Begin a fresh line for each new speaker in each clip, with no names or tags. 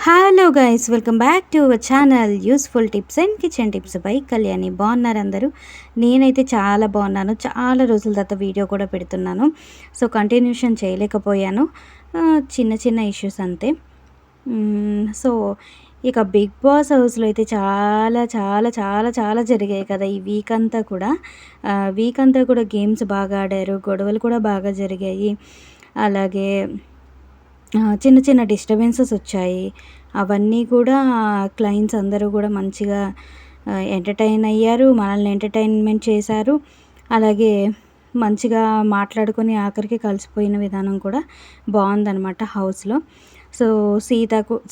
Hello guys, welcome back to our channel useful tips and kitchen tips by Kalyani. బాగున్నారు అందరూ? నేనైతే చాలా బాగున్నాను. చాలా రోజుల తర్వాత వీడియో కూడా పెడుతున్నాను. సో కంటిన్యూషన్ చేయలేకపోయాను, చిన్న చిన్న ఇష్యూస్ అంతే. సో ఇక బిగ్ బాస్ హౌస్లో అయితే చాలా చాలా చాలా చాలా జరిగాయి కదా ఈ వీక్ అంతా కూడా. గేమ్స్ బాగా ఆడారు, గొడవలు కూడా బాగా జరిగాయి. అలాగే చిన్న చిన్న డిస్టర్బెన్సెస్ వచ్చాయి. అవన్నీ కూడా క్లయింట్స్ అందరూ కూడా మంచిగా ఎంటర్టైన్ అయ్యారు, మనల్ని ఎంటర్టైన్మెంట్ చేశారు. అలాగే మంచిగా మాట్లాడుకొని ఆఖరికి కలిసిపోయిన విధానం కూడా బాగుందన్నమాట హౌస్లో. సో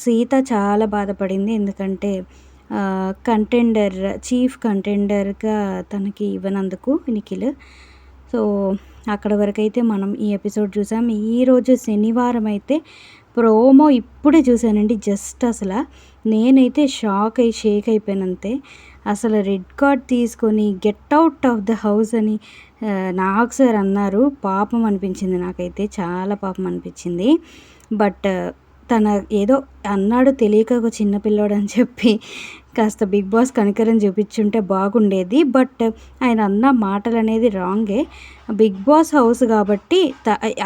సీత చాలా బాధపడింది, ఎందుకంటే చీఫ్ కంటెండర్గా తనకి ఇవ్వనందుకు నిఖిల్. సో అక్కడ వరకైతే మనం ఈ ఎపిసోడ్ చూసాం. ఈరోజు శనివారం అయితే ప్రోమో ఇప్పుడే చూశానండి. జస్ట్ అసలు నేనైతే షేక్ అయిపోయానంతే. అసలు రెడ్ కార్డ్ తీసుకొని get out of the house అని నాకు సార్ అన్నారు. పాపం అనిపించింది, నాకైతే చాలా పాపం అనిపించింది. బట్ తన ఏదో అన్నాడు తెలియక, ఒక చిన్నపిల్లోడు అని చెప్పి కాస్త బిగ్ బాస్ కనికరం చూపించుంటే బాగుండేది. బట్ ఆయన అన్న మాటలు అనేది రాంగే. బిగ్ బాస్ హౌస్ కాబట్టి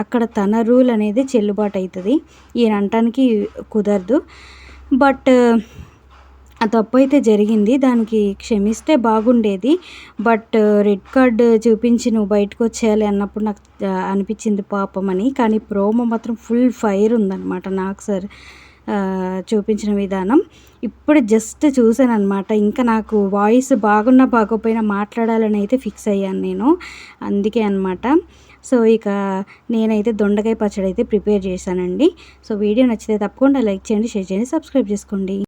అక్కడ తన రూల్ అనేది చెల్లుబాటు అవుతుంది, ఈయన అనటానికి కుదరదు. బట్ ఆ తప్పు అయితే జరిగింది, దానికి క్షమిస్తే బాగుండేది. బట్ రెడ్ కార్డ్ చూపించి నువ్వు బయటకు వచ్చేయాలి అన్నప్పుడు నాకు అనిపించింది పాపం అని. కానీ ప్రోమో మాత్రం ఫుల్ ఫైర్ ఉందన్నమాట. నాకు సార్ చూపించిన విధానం ఇప్పుడు జస్ట్ చూసాను అనమాట. ఇంకా నాకు వాయిస్ బాగున్నా బాగోపోయినా మాట్లాడాలని అయితే ఫిక్స్ అయ్యాను నేను, అందుకే అనమాట. సో ఇక నేనైతే దొండకాయ పచ్చడి అయితే ప్రిపేర్ చేశానండి. సో వీడియో నచ్చితే తప్పకుండా లైక్ చేయండి, షేర్ చేయండి, సబ్స్క్రైబ్ చేసుకోండి.